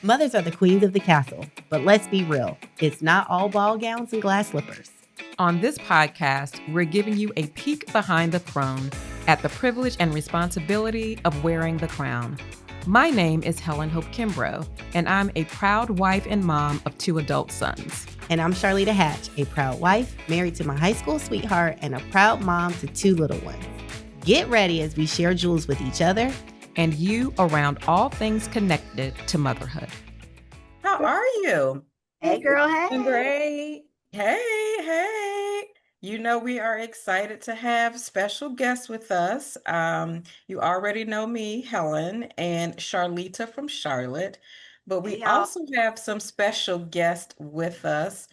Mothers are the queens of the castle, but let's be real, it's not all ball gowns and glass slippers. On this podcast, we're giving you a peek behind the throne at the privilege and responsibility of wearing the crown. My name is Helen Hope Kimbrough, and I'm a proud wife and mom of 2 adult sons. And I'm Charlita Hatch, a proud wife, married to my high school sweetheart, and a proud mom to 2 little ones. Get ready as we share jewels with each other and you around all things connected to motherhood. How are you? Hey, girl, hey. I'm great. Hey. You know, we are excited to have special guests with us. You already know me, Helen, and Charlita from Charlotte, but we also have some special guests with us,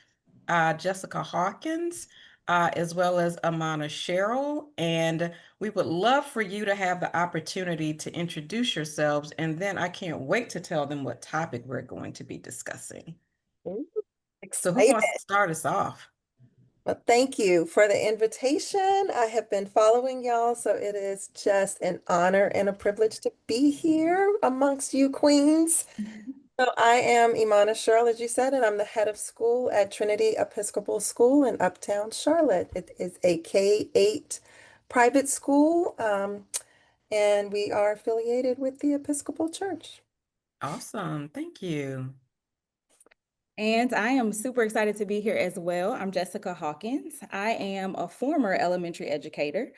Jessica Hawkins, as well as Imana Sherrill. And we would love for you to have the opportunity to introduce yourselves, and then I can't wait to tell them what topic we're going to be discussing. Ooh, So who wants to start us off? Well, thank you for the invitation. I have been following y'all, so it is just an honor and a privilege to be here amongst you queens. So I am Imana Sherrill, as you said, and I'm the head of school at Trinity Episcopal School in Uptown Charlotte. It is a K-8 private school, and we are affiliated with the Episcopal Church. Awesome. Thank you. And I am super excited to be here as well. I'm Jessica Hawkins. I am a former elementary educator,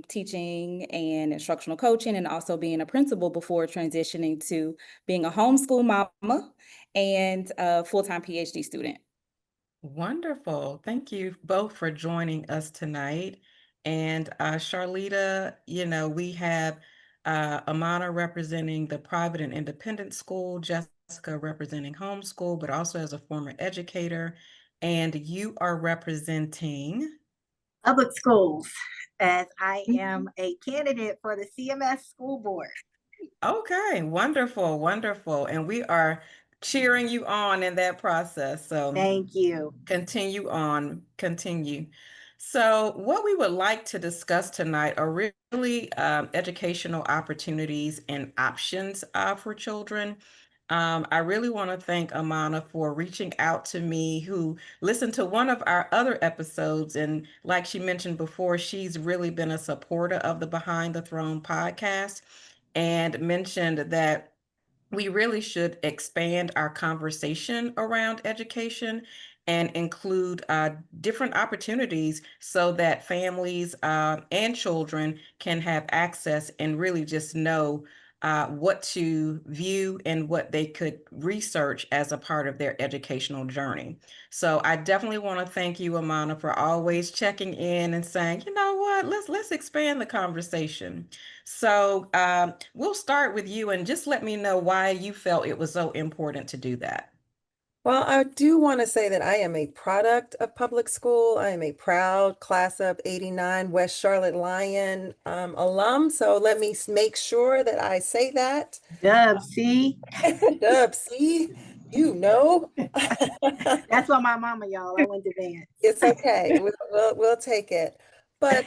teaching and instructional coaching, and also being a principal before transitioning to being a homeschool mama and a full-time PhD student. Wonderful. Thank you both for joining us tonight. And Charlita, you know, we have Imana representing the private and independent school, Jessica representing homeschool, but also as a former educator. And you are representing public schools, as I am a candidate for the CMS school board. Okay, wonderful. And we are cheering you on in that process. So thank you. Continue. So what we would like to discuss tonight are really educational opportunities and options for children. I really want to thank Imana for reaching out to me, who listened to one of our other episodes. And like she mentioned before, she's really been a supporter of the Behind the Throne podcast and mentioned that we really should expand our conversation around education and include different opportunities so that families and children can have access and really just know what to view and what they could research as a part of their educational journey. So I definitely want to thank you, Imana, for always checking in and saying, you know what, let's expand the conversation. So we'll start with you, and just let me know why you felt it was so important to do that. Well, I do want to say that I am a product of public school. I am a proud class of 89 West Charlotte Lion alum. So let me make sure that I say that. Dub C. Dub C, you know. That's what my mama, y'all. I went to dance. It's okay. We'll take it. But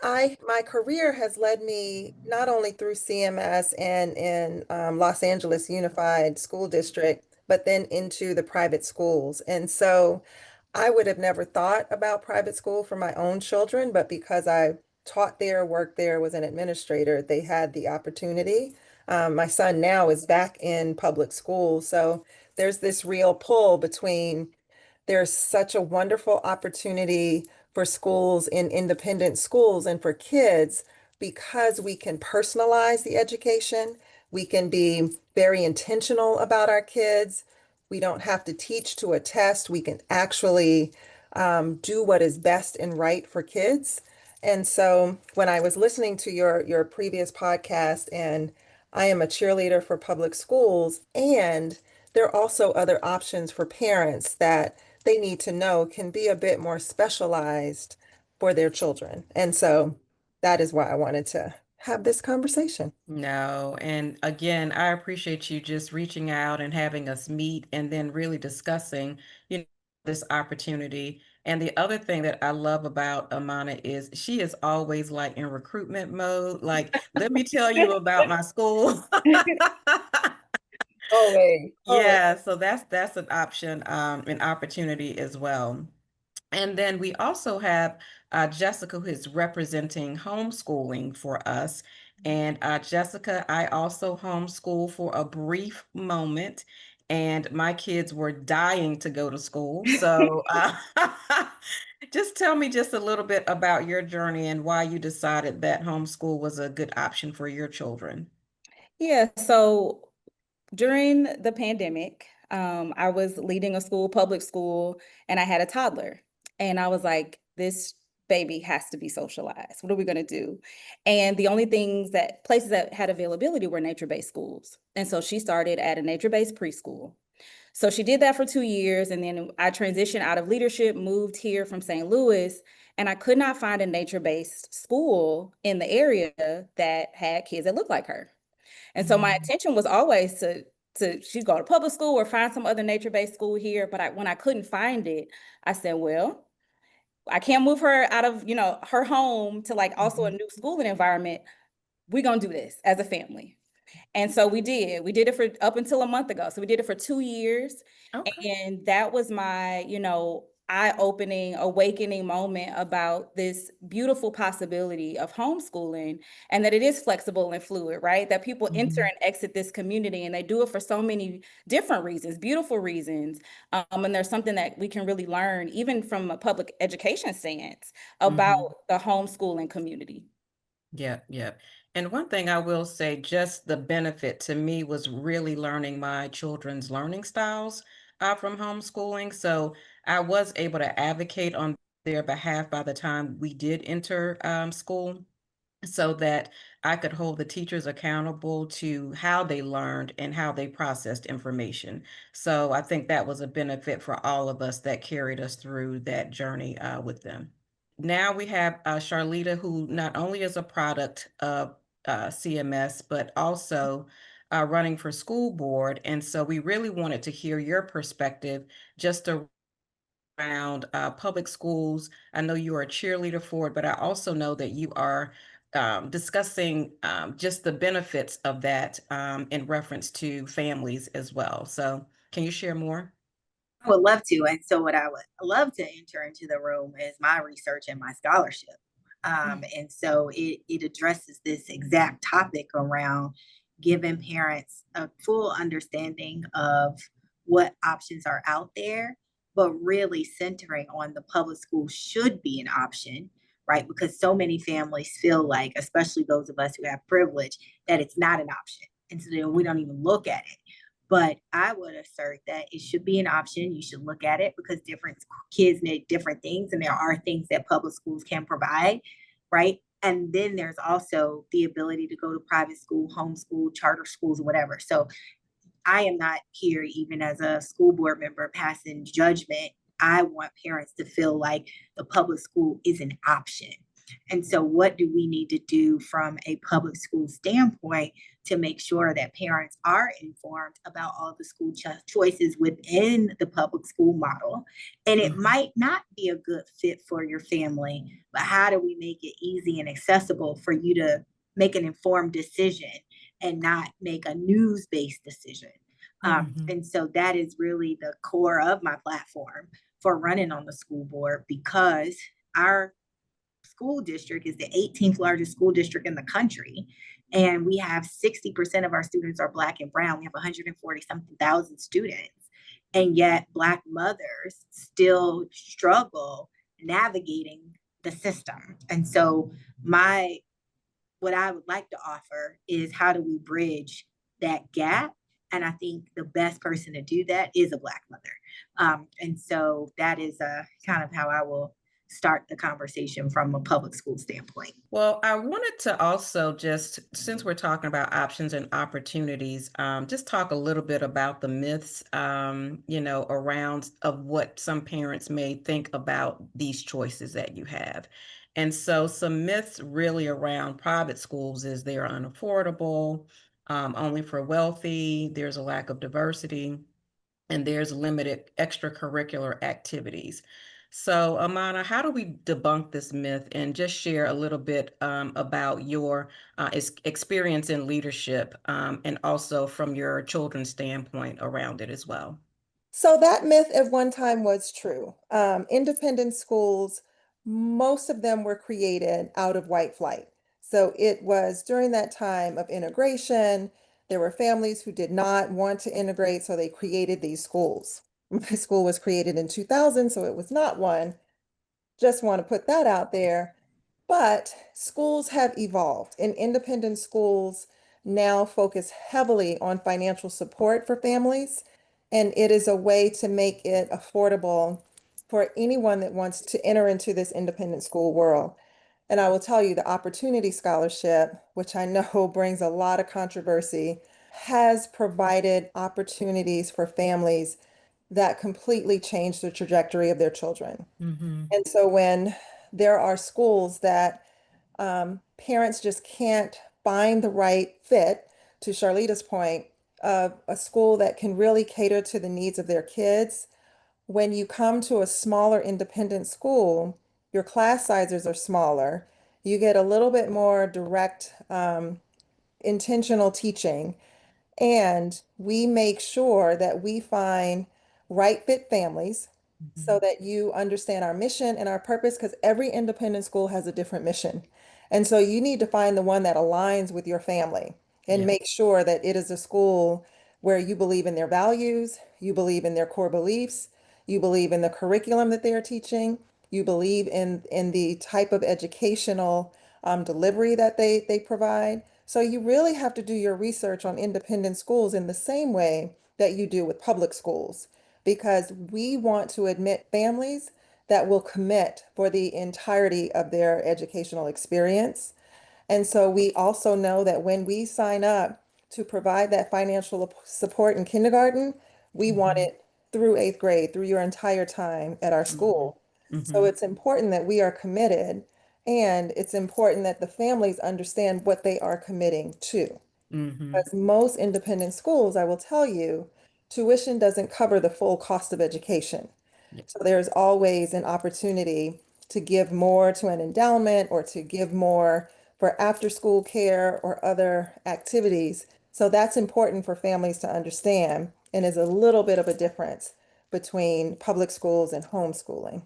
my career has led me not only through CMS and in Los Angeles Unified School District, but then into the private schools. And so I would have never thought about private school for my own children, but because I taught there, worked there, was an administrator, they had the opportunity. My son now is back in public school. So there's this real pull between there's such a wonderful opportunity for schools in independent schools and for kids because we can personalize the education. We can be very intentional about our kids. We don't have to teach to a test. We can actually do what is best and right for kids. And so when I was listening to your previous podcast, and I am a cheerleader for public schools, and there are also other options for parents that they need to know can be a bit more specialized for their children. And so that is why I wanted to have this conversation. No, and again, I appreciate you just reaching out and having us meet and then really discussing, you know, this opportunity. And the other thing that I love about Imana is she is always like in recruitment mode. Like, let me tell you about my school. Oh, Always. Always. Yeah, so that's an option, an opportunity as well. And then we also have Jessica, who is representing homeschooling for us. And Jessica, I also homeschool for a brief moment, and my kids were dying to go to school. So just tell me just a little bit about your journey and why you decided that homeschool was a good option for your children. Yeah, so during the pandemic, I was leading a school, public school, and I had a toddler. And I was like, this baby has to be socialized. What are we going to do? And the only places that had availability were nature-based schools. And so she started at a nature-based preschool. So she did that for 2 years. And then I transitioned out of leadership, moved here from St. Louis, and I could not find a nature-based school in the area that had kids that looked like her. And so my intention was always to she's go to public school or find some other nature-based school here. But when I couldn't find it, I said, well, I can't move her out of, her home to like also a new schooling environment. We're gonna do this as a family. And so we did. We did it for up until a month ago. So we did it for 2 years. Okay. And that was my, eye-opening, awakening moment about this beautiful possibility of homeschooling and that it is flexible and fluid, right? That people enter and exit this community and they do it for so many different reasons, beautiful reasons. And there's something that we can really learn, even from a public education stance, about the homeschooling community. Yeah, yeah. And one thing I will say, just the benefit to me was really learning my children's learning styles from homeschooling. So I was able to advocate on their behalf by the time we did enter school, so that I could hold the teachers accountable to how they learned and how they processed information. So I think that was a benefit for all of us that carried us through that journey with them. Now we have Charlita, who not only is a product of CMS, but also running for school board. And so we really wanted to hear your perspective just around public schools. I know you are a cheerleader for it, but I also know that you are discussing just the benefits of that in reference to families as well. So can you share more? I would love to. And so, what I would love to enter into the room is my research and my scholarship. And so, it addresses this exact topic around giving parents a full understanding of what options are out there, but really centering on the public school should be an option, right? Because so many families feel like, especially those of us who have privilege, that it's not an option. And so then we don't even look at it. But I would assert that it should be an option. You should look at it because different kids need different things, and there are things that public schools can provide, right? And then there's also the ability to go to private school, homeschool, charter schools, whatever. So I am not here, even as a school board member, passing judgment. I want parents to feel like the public school is an option. And so, what do we need to do from a public school standpoint to make sure that parents are informed about all the school choices within the public school model? And it might not be a good fit for your family, but how do we make it easy and accessible for you to make an informed decision and not make a news-based decision? And so that is really the core of my platform for running on the school board, because our school district is the 18th largest school district in the country. And we have 60% of our students are Black and brown. We have 140 something thousand students. And yet Black mothers still struggle navigating the system. And so what I would like to offer is, how do we bridge that gap? And I think the best person to do that is a Black mother. And so that is kind of how I will start the conversation from a public school standpoint. Well, I wanted to also just, since we're talking about options and opportunities, just talk a little bit about the myths, around of what some parents may think about these choices that you have. And so some myths really around private schools is they're unaffordable, only for wealthy, there's a lack of diversity, and there's limited extracurricular activities. So, Amana, how do we debunk this myth and just share a little bit about your experience in leadership and also from your children's standpoint around it as well? So that myth at one time was true. Independent schools, most of them were created out of white flight. So it was during that time of integration. There were families who did not want to integrate, so they created these schools. My school was created in 2000, so it was not one. Just want to put that out there. But schools have evolved, and independent schools now focus heavily on financial support for families. And it is a way to make it affordable for anyone that wants to enter into this independent school world. And I will tell you, the Opportunity Scholarship, which I know brings a lot of controversy, has provided opportunities for families that completely change the trajectory of their children. Mm-hmm. And so when there are schools that parents just can't find the right fit, to Charlita's point, of a school that can really cater to the needs of their kids, when you come to a smaller independent school, your class sizes are smaller. You get a little bit more direct, intentional teaching. And we make sure that we find right fit families so that you understand our mission and our purpose, because every independent school has a different mission. And so you need to find the one that aligns with your family and Yeah. make sure that it is a school where you believe in their values, you believe in their core beliefs, you believe in the curriculum that they are teaching, you believe in the type of educational delivery that they provide. So you really have to do your research on independent schools in the same way that you do with public schools, because we want to admit families that will commit for the entirety of their educational experience. And so we also know that when we sign up to provide that financial support in kindergarten, we want Mm-hmm. it through eighth grade, through your entire time at our Mm-hmm. school. So Mm-hmm. it's important that we are committed, and it's important that the families understand what they are committing to. Mm-hmm. Because most independent schools, I will tell you, tuition doesn't cover the full cost of education. Yeah. So there's always an opportunity to give more to an endowment or to give more for after school care or other activities. So that's important for families to understand and is a little bit of a difference between public schools and homeschooling.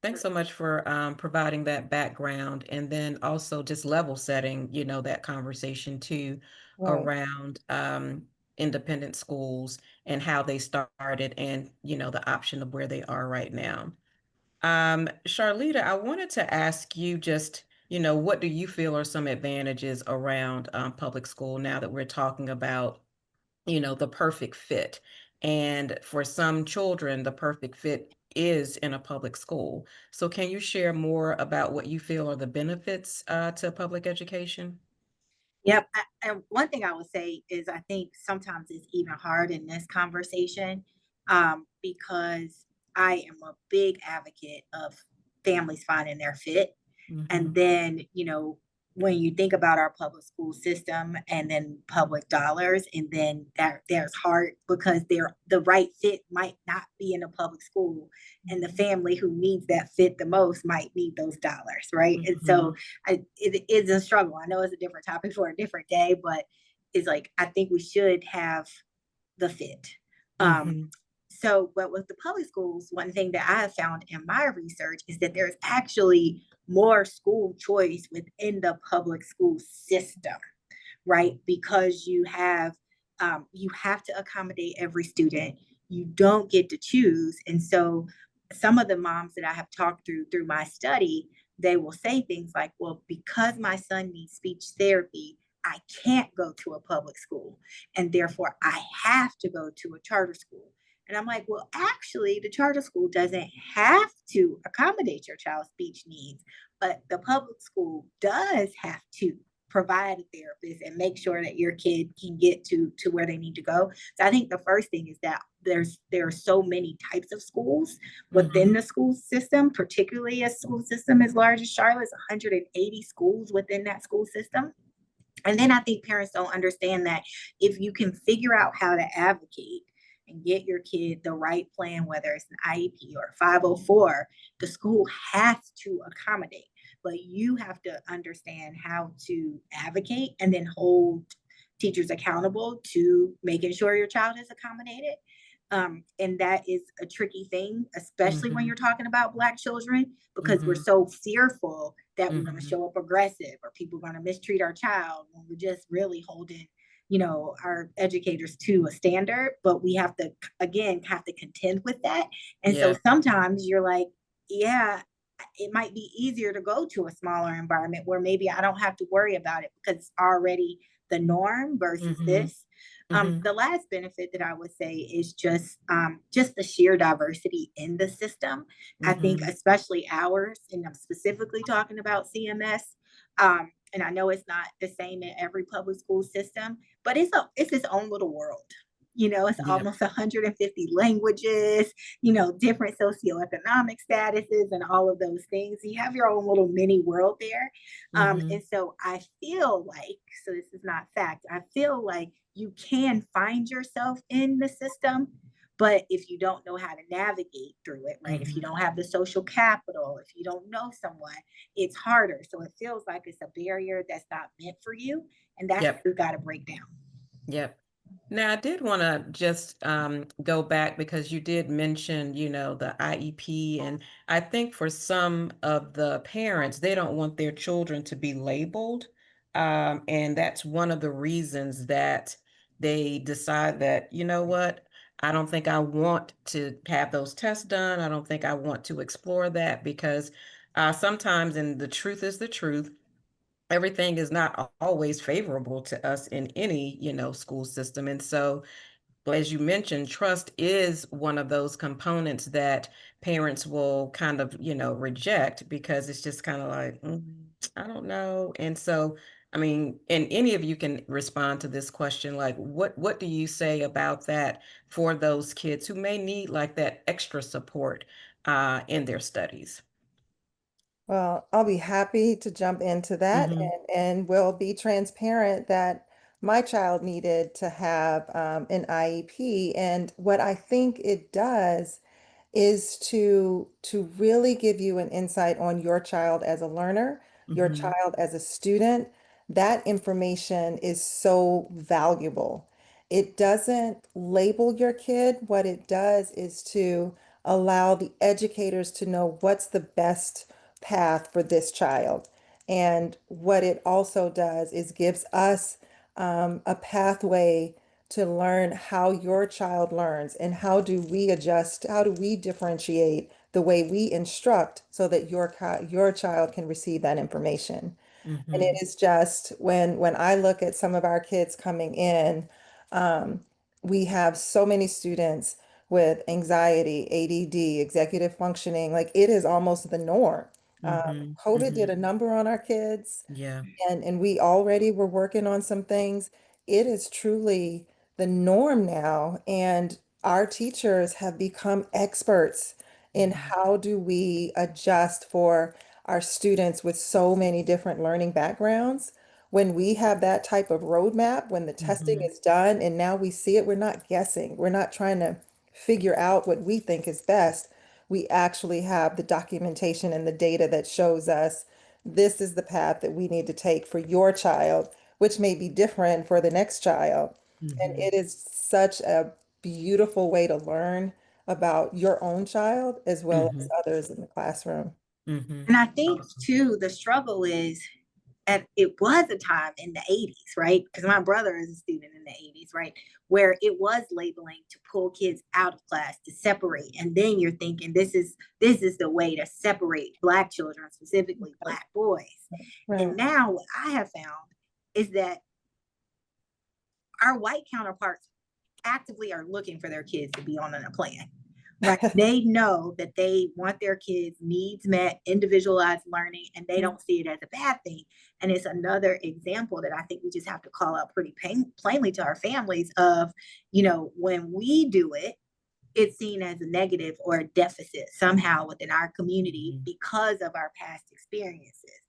Thanks so much for providing that background and then also just level setting, that conversation too Right. around independent schools and how they started and, the option of where they are right now. Charlita, I wanted to ask you just, what do you feel are some advantages around public school now that we're talking about the perfect fit. And for some children, the perfect fit is in a public school. So can you share more about what you feel are the benefits to public education? Yep. And one thing I would say is I think sometimes it's even hard in this conversation because I am a big advocate of families finding their fit. And Mm-hmm. then, when you think about our public school system and then public dollars, and then there's hard because the right fit might not be in a public school, and the family who needs that fit the most might need those dollars, right? And Mm-hmm. so it is a struggle. I know it's a different topic for a different day, but it's like I think we should have the fit. Um, Mm-hmm. but with the public schools, one thing that I have found in my research is that there's actually more school choice within the public school system, right? Because you have to accommodate every student. You don't get to choose, and so some of the moms that I have talked through my study, they will say things like, "Well, because my son needs speech therapy, I can't go to a public school, and therefore I have to go to a charter school." And I'm like, well, actually, the charter school doesn't have to accommodate your child's speech needs, but the public school does have to provide a therapist and make sure that your kid can get to where they need to go. So I think the first thing is that there are so many types of schools within Mm-hmm. the school system, particularly a school system as large as Charlotte's, 180 schools within that school system. And then I think parents don't understand that if you can figure out how to advocate and get your kid the right plan, whether it's an IEP or 504, the school has to accommodate. But you have to understand how to advocate and then hold teachers accountable to making sure your child is accommodated. And that is a tricky thing, especially when you're talking about Black children, because we're so fearful that we're going to show up aggressive or people are going to mistreat our child when we're just really holding, our educators to a standard. But we have to, again, have to contend with that. And so sometimes you're like, yeah, it might be easier to go to a smaller environment where maybe I don't have to worry about it because it's already the norm versus this. The last benefit that I would say is just the sheer diversity in the system. I think especially ours, and I'm specifically talking about CMS. And I know it's not the same in every public school system, but it's its own little world. It's almost 150 languages, different socioeconomic statuses and all of those things. You have your own little mini world there. And so I feel like, so this is not fact, I feel like you can find yourself in the system, but if you don't know how to navigate through it, right? If you don't have the social capital, if you don't know someone, it's harder. So it feels like it's a barrier that's not meant for you. And that's what we've got to break down. Yep. Now, I did want to just go back because you did mention, the IEP. And I think for some of the parents, they don't want their children to be labeled. And that's one of the reasons that they decide that, you know what, I don't think I want to have those tests done. I don't think I want to explore that because sometimes, and the truth is the truth, everything is not always favorable to us in any, school system. And so, as you mentioned, trust is one of those components that parents will kind of, reject because it's just kind of like, I don't know. And so, I mean, and any of you can respond to this question, like, what do you say about that for those kids who may need like that extra support in their studies? Well, I'll be happy to jump into that and will be transparent that my child needed to have an IEP. And what I think it does is to really give you an insight on your child as a learner, your child as a student. That information is so valuable. It doesn't label your kid. What it does is to allow the educators to know what's the best path for this child. And what it also does is gives us a pathway to learn how your child learns and how do we adjust, how do we differentiate the way we instruct so that your child can receive that information. And it is just when I look at some of our kids coming in, we have so many students with anxiety, ADD, executive functioning, like it is almost the norm. COVID did a number on our kids Yeah. and we already were working on some things. It is truly the norm now, and our teachers have become experts in how do we adjust for our students with so many different learning backgrounds. When we have that type of roadmap, when the testing is done and now we see it, we're not guessing. We're not trying to figure out what we think is best. We actually have the documentation and the data that shows us this is the path that we need to take for your child, which may be different for the next child. And it is such a beautiful way to learn about your own child as well as others in the classroom. And I think too, the struggle is, and it was a time in the 80s, right? Because my brother is a student in the 80s, right? Where it was labeling to pull kids out of class, to separate. And then you're thinking this is the way to separate Black children, specifically Black boys. Right. And now what I have found is that our white counterparts actively are looking for their kids to be on a plan. Right. They know that they want their kids' needs met, individualized learning, and they don't see it as a bad thing. And it's another example that I think we just have to call out pretty plainly to our families of, when we do it, it's seen as a negative or a deficit somehow within our community because of our past experiences.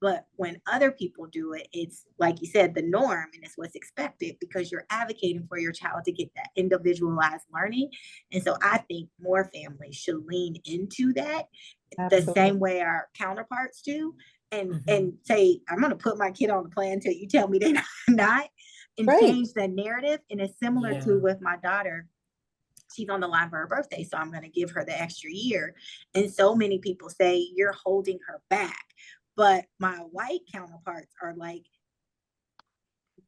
But when other people do it, it's like you said, the norm, and it's what's expected because you're advocating for your child to get that individualized learning. And so I think more families should lean into that the same way our counterparts do, and say, I'm going to put my kid on the plan until you tell me they're not, and change the narrative. And it's similar to with my daughter. She's on the line for her birthday, so I'm going to give her the extra year. And so many people say you're holding her back. But my white counterparts are like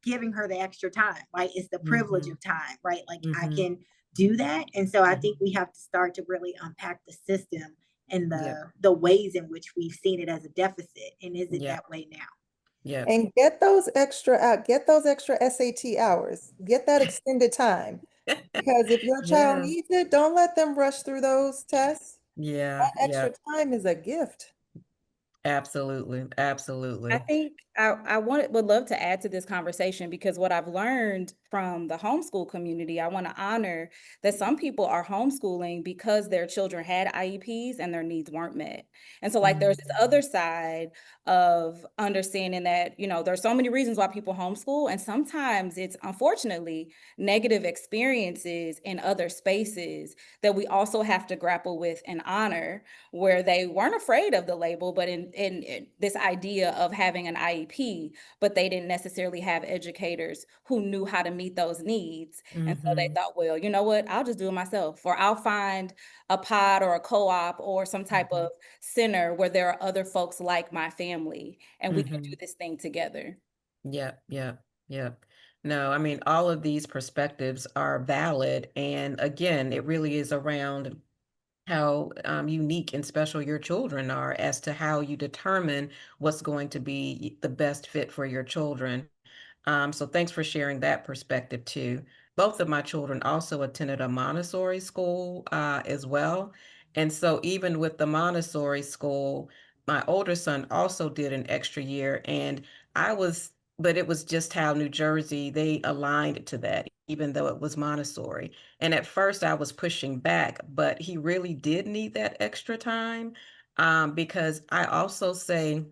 giving her the extra time, right? It's the privilege of time, right? Like I can do that. And so I think we have to start to really unpack the system and the ways in which we've seen it as a deficit. And is it that way now? Yeah. And get those extra SAT hours, get that extended time. Because if your child needs it, don't let them rush through those tests. That extra time is a gift. Absolutely. Absolutely. I think I would love to add to this conversation because what I've learned from the homeschool community, I want to honor that some people are homeschooling because their children had IEPs and their needs weren't met. And so like there's this other side of understanding that, you know, there's so many reasons why people homeschool, and sometimes it's unfortunately negative experiences in other spaces that we also have to grapple with and honor, where they weren't afraid of the label, but in this idea of having an IEP, but they didn't necessarily have educators who knew how to meet those needs. And so they thought, well, you know what, I'll just do it myself, or I'll find a pod or a co-op or some type of center where there are other folks like my family and we can do this thing together. Yeah. No, I mean, all of these perspectives are valid. And again, it really is around how unique and special your children are as to how you determine what's going to be the best fit for your children. So thanks for sharing that perspective too. Both of my children also attended a Montessori school as well. And so even with the Montessori school, my older son also did an extra year. And I was, but it was just how New Jersey, they aligned to that, even though it was Montessori. And at first I was pushing back, but he really did need that extra time because I also say,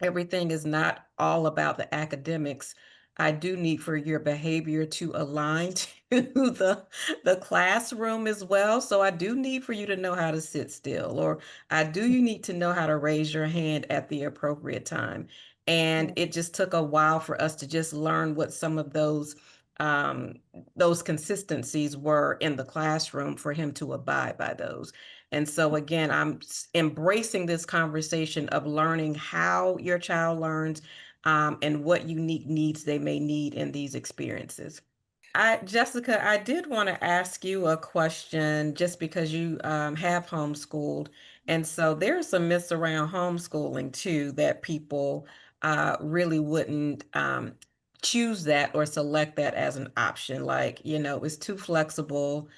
everything is not all about the academics. I do need for your behavior to align to the classroom as well. So I do need for you to know how to sit still, or you need to know how to raise your hand at the appropriate time. And it just took a while for us to just learn what some of those consistencies were in the classroom for him to abide by those. And so again, I'm embracing this conversation of learning how your child learns and what unique needs they may need in these experiences. Jessica, I did want to ask you a question just because you have homeschooled. And so there are some myths around homeschooling too that people really wouldn't choose that or select that as an option. Like, it's too flexible.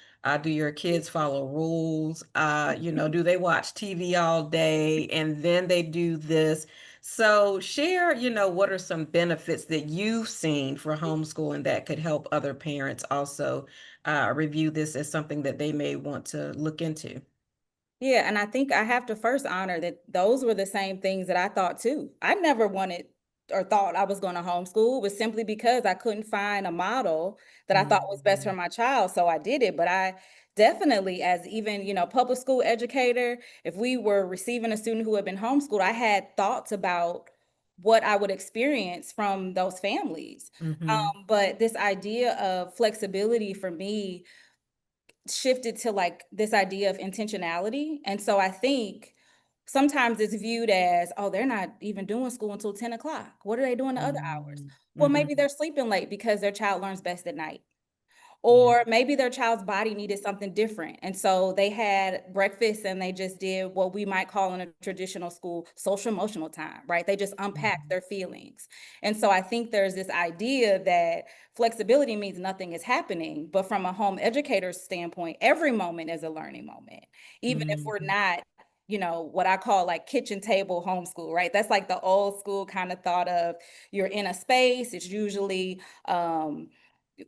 Do your kids follow rules? Do they watch TV all day and then they do this? So share, what are some benefits that you've seen for homeschooling that could help other parents also review this as something that they may want to look into? Yeah, and I think I have to first honor that those were the same things that I thought too. I never wanted or thought I was going to homeschool, was simply because I couldn't find a model that I thought was best for my child. So I did it. But I definitely, as even, public school educator, if we were receiving a student who had been homeschooled, I had thoughts about what I would experience from those families. But this idea of flexibility for me shifted to like this idea of intentionality. And so I think sometimes it's viewed as, oh, they're not even doing school until 10 o'clock. What are they doing the other hours? Well, maybe they're sleeping late because their child learns best at night. Or maybe their child's body needed something different. And so they had breakfast and they just did what we might call in a traditional school social emotional time, right? They just unpacked their feelings. And so I think there's this idea that flexibility means nothing is happening. But from a home educator's standpoint, every moment is a learning moment, even if we're not what I call like kitchen table homeschool, right? That's like the old school kind of thought of you're in a space. It's usually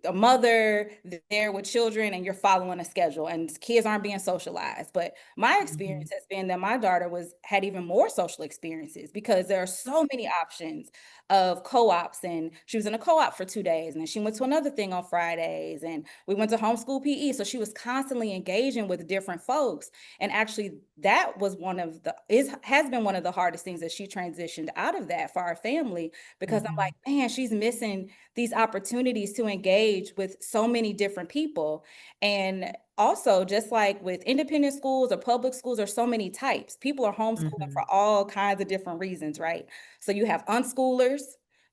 a mother there with children and you're following a schedule and kids aren't being socialized. But my experience has been that my daughter had even more social experiences because there are so many options of co-ops, and she was in a co-op for 2 days and then she went to another thing on Fridays, and we went to homeschool PE. So she was constantly engaging with different folks. And actually that was has been one of the hardest things that she transitioned out of that for our family, because I'm like, man, she's missing these opportunities to engage with so many different people. And also, just like with independent schools or public schools, there's so many types. People are homeschooling for all kinds of different reasons, right? So you have unschoolers,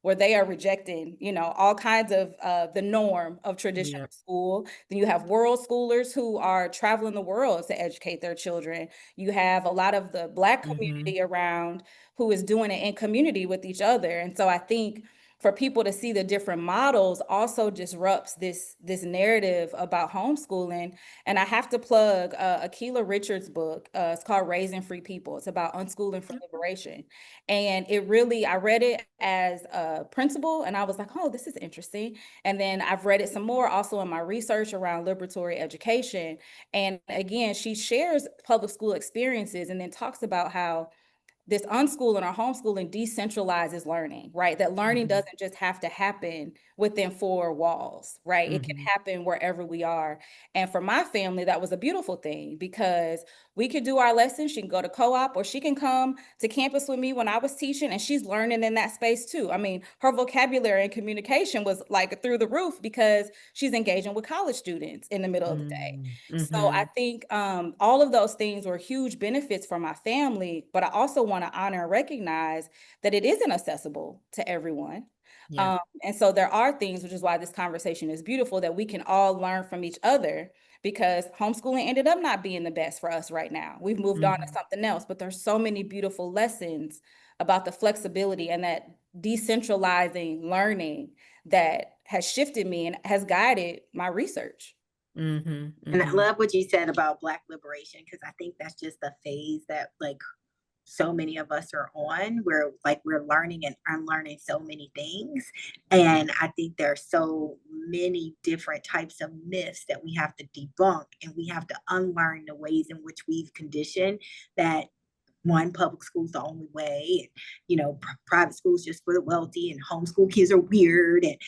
where they are rejecting, all kinds of the norm of traditional school. Then you have world schoolers who are traveling the world to educate their children. You have a lot of the Black community around who is doing it in community with each other. And so I think for people to see the different models also disrupts this narrative about homeschooling. And I have to plug Akilah Richards' book. It's called Raising Free People. It's about unschooling for liberation. And I read it as a principal, and I was like, oh, this is interesting. And then I've read it some more also in my research around liberatory education. And again, she shares public school experiences and then talks about how this unschooling or homeschooling decentralizes learning, right? That learning doesn't just have to happen within four walls, right? It can happen wherever we are. And for my family, that was a beautiful thing, because we could do our lessons. She can go to co-op, or she can come to campus with me when I was teaching, and she's learning in that space too. I mean, her vocabulary and communication was like through the roof because she's engaging with college students in the middle of the day. So I think all of those things were huge benefits for my family, but I also want to honor and recognize that it isn't accessible to everyone. And so there are things, which is why this conversation is beautiful, that we can all learn from each other, because homeschooling ended up not being the best for us right now. We've moved on to something else, but there's so many beautiful lessons about the flexibility and that decentralizing learning that has shifted me and has guided my research. And I love what you said about Black liberation, because I think that's just the phase that so many of us are on, where we're learning and unlearning so many things. And I think there are so many different types of myths that we have to debunk, and we have to unlearn the ways in which we've conditioned that public school's the only way, and private schools just for the wealthy, and homeschool kids are weird, and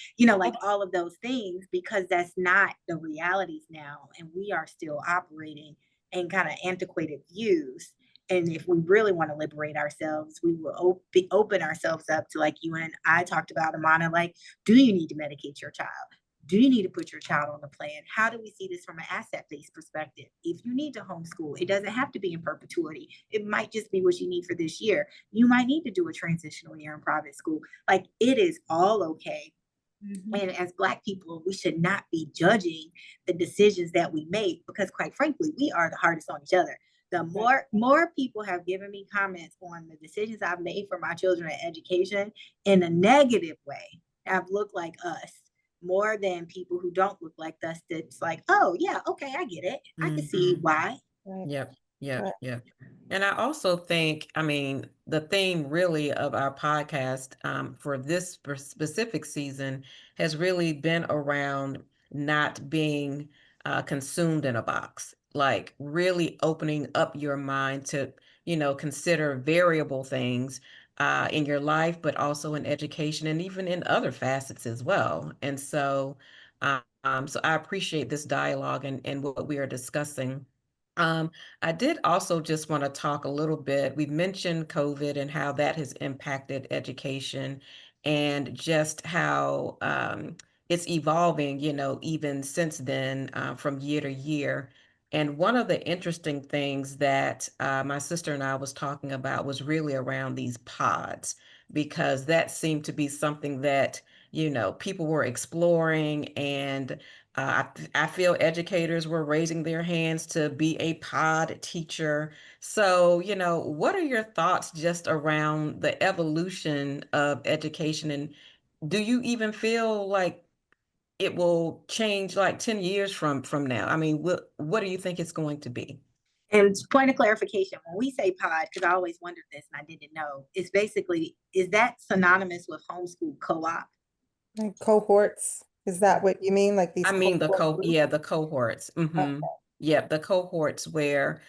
all of those things, because that's not the realities now. And we are still operating in kind of antiquated views. And if we really want to liberate ourselves, we will open ourselves up to, like you and I talked about, Imana, do you need to medicate your child? Do you need to put your child on the plan? How do we see this from an asset-based perspective? If you need to homeschool, it doesn't have to be in perpetuity. It might just be what you need for this year. You might need to do a transitional year in private school. It is all okay. And as Black people, we should not be judging the decisions that we make, because quite frankly, we are the hardest on each other. The more people have given me comments on the decisions I've made for my children in education in a negative way, have looked like us, more than people who don't look like us. That's like, oh yeah, okay, I get it. I can see why. Yep. And I also think, the theme really of our podcast for this specific season has really been around not being consumed in a box, really opening up your mind to, consider variable things in your life, but also in education and even in other facets as well. And so, so I appreciate this dialogue and what we are discussing. I did also just want to talk a little bit. We mentioned COVID and how that has impacted education, and just how it's evolving, even since then, from year to year. And one of the interesting things that my sister and I was talking about was really around these pods, because that seemed to be something that, people were exploring. And I feel educators were raising their hands to be a pod teacher. So, what are your thoughts just around the evolution of education? And do you even feel like it will change 10 years from now? What do you think it's going to be? And point of clarification, when we say pod, because I always wondered this and I didn't know, is that synonymous with homeschool co-op? Like cohorts. Is that what you mean? Like these I mean, cohort groups? yeah, the cohorts. Yeah, the cohorts where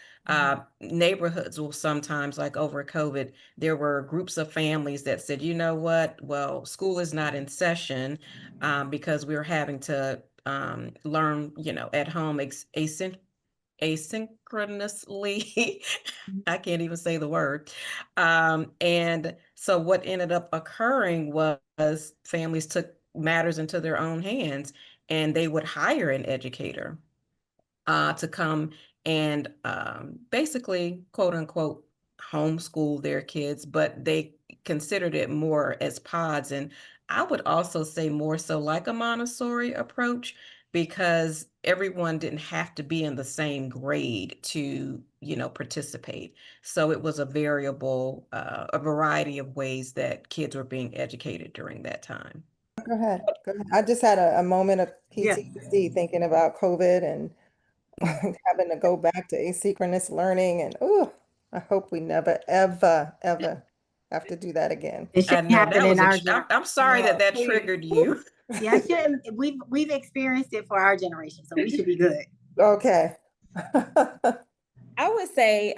neighborhoods will sometimes, like over COVID, there were groups of families that said, you know what, well, school is not in session because we're having to learn, at home asynchronously. I can't even say the word. And so what ended up occurring was families took matters into their own hands and they would hire an educator to come and basically, quote unquote, homeschool their kids, but they considered it more as pods. And I would also say more so like a Montessori approach, because everyone didn't have to be in the same grade to, participate. So it was a variety of ways that kids were being educated during that time. Go ahead. Go ahead. I just had a moment of Yeah. PTSD thinking about COVID and having to go back to asynchronous learning. And oh, I hope we never, ever, ever have to do that again. It I shouldn't know happen that in was, our generation. I'm sorry No, that please. triggered you. Yeah, it shouldn't. We've experienced it for our generation, so we should be good. Okay. I would say,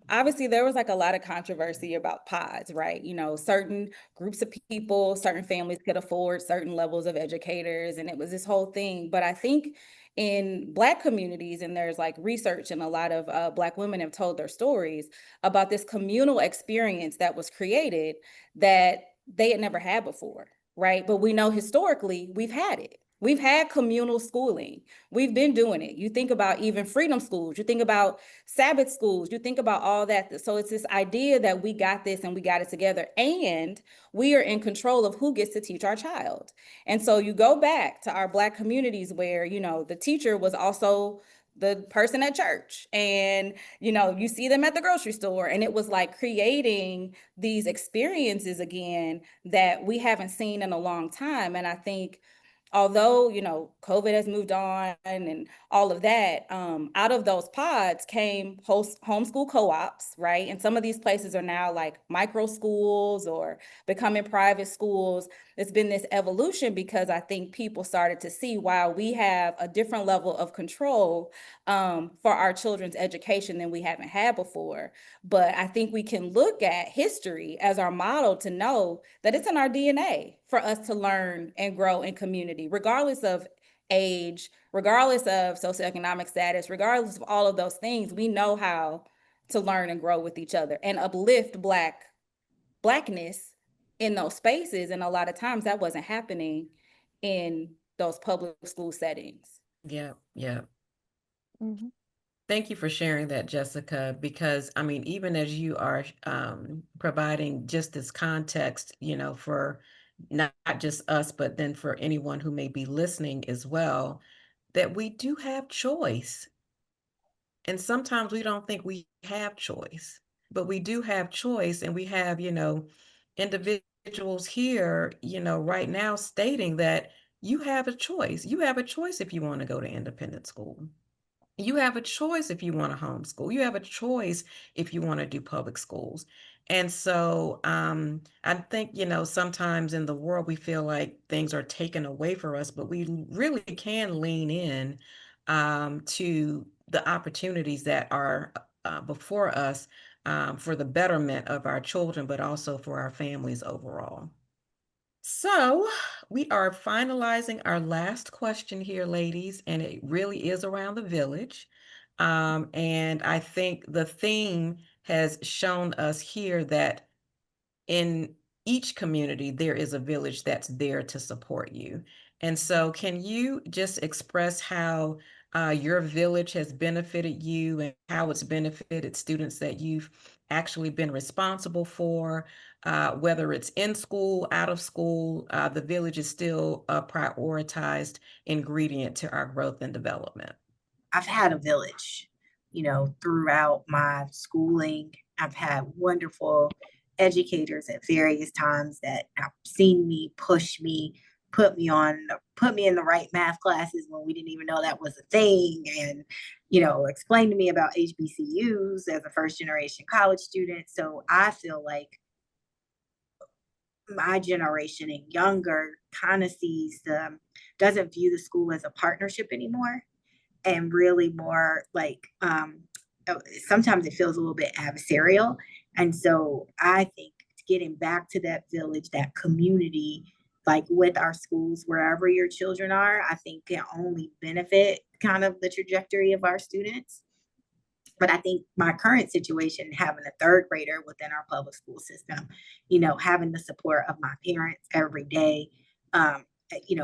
obviously there was like a lot of controversy about pods, right? Certain groups of people, certain families could afford certain levels of educators, and it was this whole thing. But I think in Black communities, and there's like research, and a lot of Black women have told their stories about this communal experience that was created that they had never had before, right? But we know historically we've had it. We've had communal schooling. We've been doing it. You think about even freedom schools, you think about Sabbath schools, you think about all that. So it's this idea that we got this and we got it together, and we are in control of who gets to teach our child. And so you go back to our Black communities where, the teacher was also the person at church, and you see them at the grocery store, and it was like creating these experiences again that we haven't seen in a long time. And I think although, COVID has moved on and all of that, out of those pods came homeschool co-ops, right? And some of these places are now like micro schools or becoming private schools. It's been this evolution because I think people started to see, wow, we have a different level of control for our children's education than we haven't had before. But I think we can look at history as our model to know that it's in our DNA for us to learn and grow in community, regardless of age, regardless of socioeconomic status, regardless of all of those things. We know how to learn and grow with each other and uplift Blackness in those spaces. And a lot of times that wasn't happening in those public school settings. Yeah, yeah. Mhm. Thank you for sharing that, Jessica, because I mean, even as you are providing just this context, for not just us, but then for anyone who may be listening as well, that we do have choice. And sometimes we don't think we have choice, but we do have choice. And we have, individuals here, right now stating that you have a choice. You have a choice if you want to go to independent school. You have a choice if you want to homeschool. You have a choice if you want to do public schools. And so I think, sometimes in the world we feel like things are taken away from us, but we really can lean in to the opportunities that are before us for the betterment of our children, but also for our families overall. So we are finalizing our last question here, ladies, and it really is around the village. And I think the theme has shown us here that in each community, there is a village that's there to support you. And so, can you just express how your village has benefited you and how it's benefited students that you've actually been responsible for, whether it's in school, out of school? The village is still a prioritized ingredient to our growth and development. I've had a village, throughout my schooling. I've had wonderful educators at various times that have seen me, push me, put me in the right math classes when we didn't even know that was a thing, and explain to me about HBCUs as a first generation college student. So I feel like my generation and younger kind of doesn't view the school as a partnership anymore, and really more like, sometimes it feels a little bit adversarial. And so I think getting back to that village, that community, like with our schools, wherever your children are, I think can only benefit kind of the trajectory of our students. But I think my current situation, having a third grader within our public school system, having the support of my parents every day, um,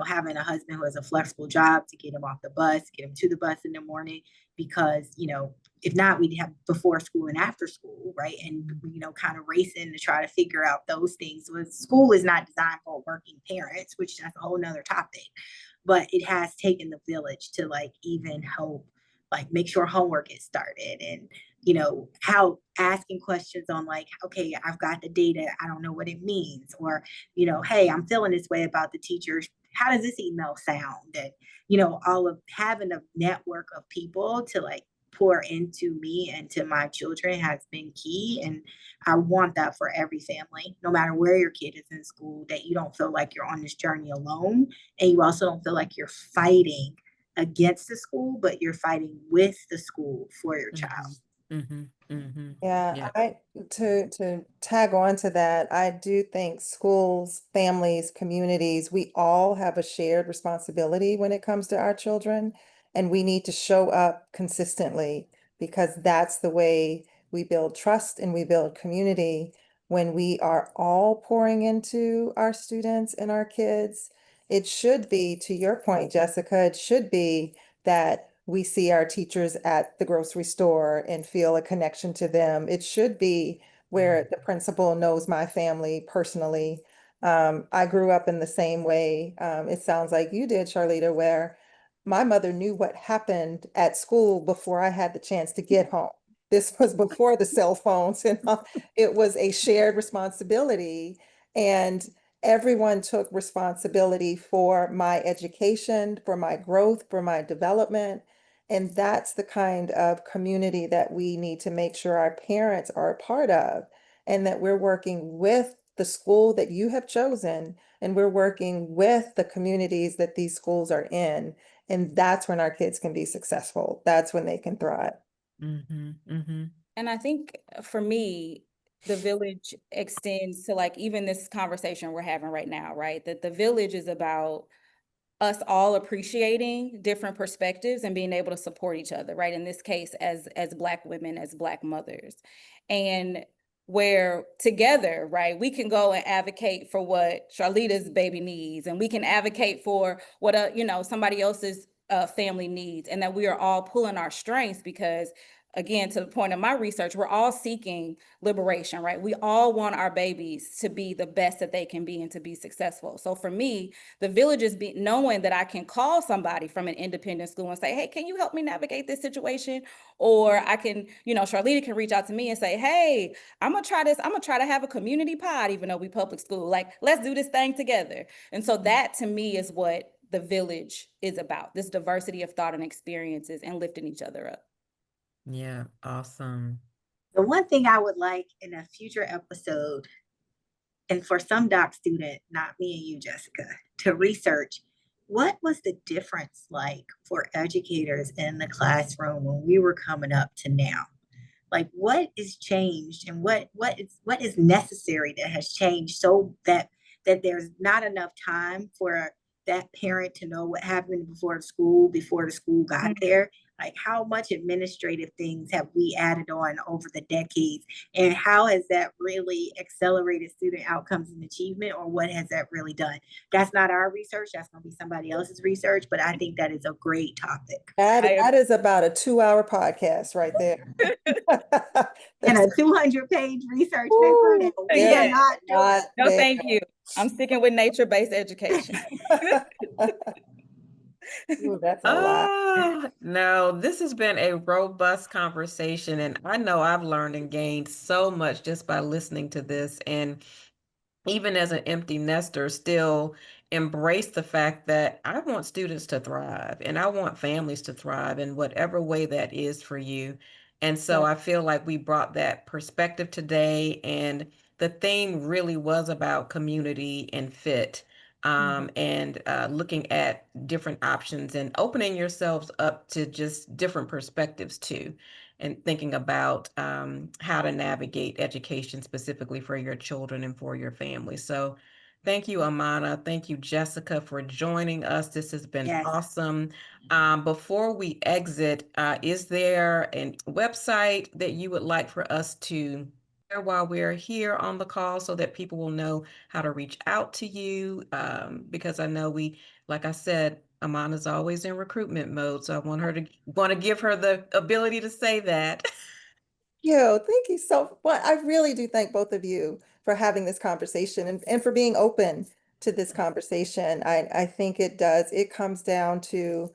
having a husband who has a flexible job to get him off the bus, get him to the bus in the morning, because, if not, we'd have before school and after school, right? And, kind of racing to try to figure out those things. School is not designed for working parents, which that's a whole nother topic, but it has taken the village to like even help like make sure homework is started, and how asking questions on like, okay, I've got the data, I don't know what it means, or hey, I'm feeling this way about the teachers, how does this email sound? And all of having a network of people to like pour into me and to my children has been key. And I want that for every family, no matter where your kid is in school, that you don't feel like you're on this journey alone, and you also don't feel like you're fighting against the school, but you're fighting with the school for your child. Mm-hmm. Mm-hmm. Yeah, Yeah. to tag on to that, I do think schools, families, communities, we all have a shared responsibility when it comes to our children, and we need to show up consistently, because that's the way we build trust and we build community. When we are all pouring into our students and our kids, it should be, to your point, Jessica, it should be that we see our teachers at the grocery store and feel a connection to them. It should be where the principal knows my family personally. I grew up in the same way. It sounds like you did, Charlita, where my mother knew what happened at school before I had the chance to get home. This was before the cell phones, and it was a shared responsibility. And everyone took responsibility for my education, for my growth, for my development. And that's the kind of community that we need to make sure our parents are a part of, and that we're working with the school that you have chosen, and we're working with the communities that these schools are in. And that's when our kids can be successful. That's when they can thrive. Mm-hmm. Mm-hmm. And I think for me, the village extends to like even this conversation we're having right now, right? That the village is about us all appreciating different perspectives and being able to support each other, right? In this case, as Black women, as Black mothers. And where together, right, we can go and advocate for what Charlita's baby needs, and we can advocate for what somebody else's family needs, and that we are all pulling our strengths, because again, to the point of my research, we're all seeking liberation, right? We all want our babies to be the best that they can be and to be successful. So for me, the village is knowing that I can call somebody from an independent school and say, hey, can you help me navigate this situation? Or I can, Charlita can reach out to me and say, hey, I'm gonna try this. I'm gonna try to have a community pod, even though we public school. Like, let's do this thing together. And so that to me is what the village is about, this diversity of thought and experiences and lifting each other up. Yeah. Awesome. The one thing I would like in a future episode, and for some doc student, not me and you, Jessica, to research what was the difference like for educators in the classroom when we were coming up to now. Like, what is changed, and what is necessary that has changed, so that there's not enough time for that parent to know what happened before the school got there. Like, how much administrative things have we added on over the decades, and how has that really accelerated student outcomes and achievement, or what has that really done? That's not our research, that's going to be somebody else's research, but I think that is a great topic. That is about a 2-hour podcast right there. And a 200-page research paper that we are not doing. No, thank you. I'm sticking with nature-based education. Ooh, that's a lot. No, this has been a robust conversation, and I know I've learned and gained so much just by listening to this. And even as an empty nester, still embrace the fact that I want students to thrive, and I want families to thrive in whatever way that is for you. And so I feel like we brought that perspective today, and the theme really was about community and fit, and looking at different options and opening yourselves up to just different perspectives too, and thinking about how to navigate education specifically for your children and for your family. So thank you, Imana. Thank you, Jessica, for joining us. This has been Yes. awesome. Before we exit, is there a website that you would like for us to share while we're here on the call so that people will know how to reach out to you? Because I know like I said, Imana's always in recruitment mode, so I want to give her the ability to say that. Thank you so much. I really do thank both of you for having this conversation and for being open to this conversation. I think it comes down to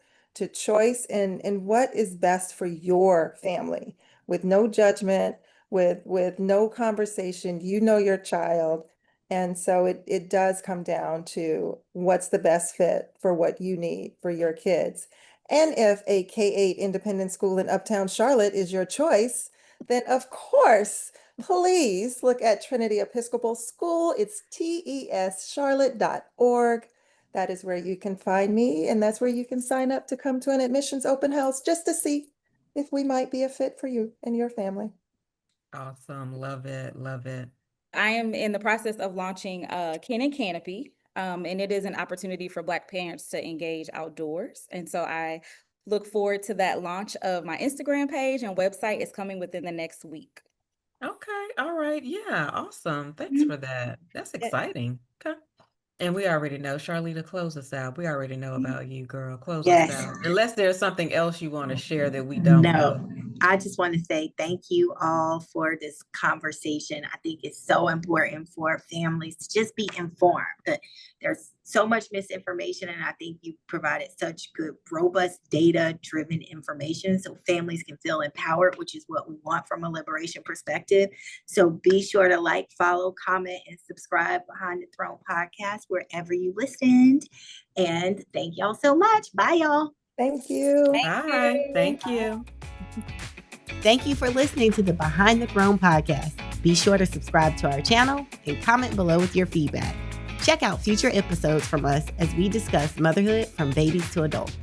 choice and what is best for your family with no judgment, with no conversation. You know your child. And so it does come down to what's the best fit for what you need for your kids. And if a K-8 independent school in Uptown Charlotte is your choice, then of course, please look at Trinity Episcopal School. It's tescharlotte.org. That is where you can find me, and that's where you can sign up to come to an admissions open house just to see if we might be a fit for you and your family. Awesome. Love it. Love it. I am in the process of launching Kin and Canopy, and it is an opportunity for Black parents to engage outdoors. And so I look forward to that launch of my Instagram page and website. Is coming within the next week. Okay. All right. Yeah. Awesome. Thanks for that. That's exciting. Okay. And we already know, Charlita, close us out. We already know about you, girl. Close us Yes. out. Unless there's something else you want to share that we don't know. No, I just want to say thank you all for this conversation. I think it's so important for families to just be informed. There's so much misinformation, and I think you provided such good, robust, data-driven information so families can feel empowered, which is what we want from a liberation perspective. So be sure to like, follow, comment, and subscribe Behind the Throne podcast wherever you listened. And thank y'all so much. Bye, y'all. Thank you. Bye. Thank you. Thank you for listening to the Behind the Throne podcast. Be sure to subscribe to our channel and comment below with your feedback. Check out future episodes from us as we discuss motherhood from babies to adults.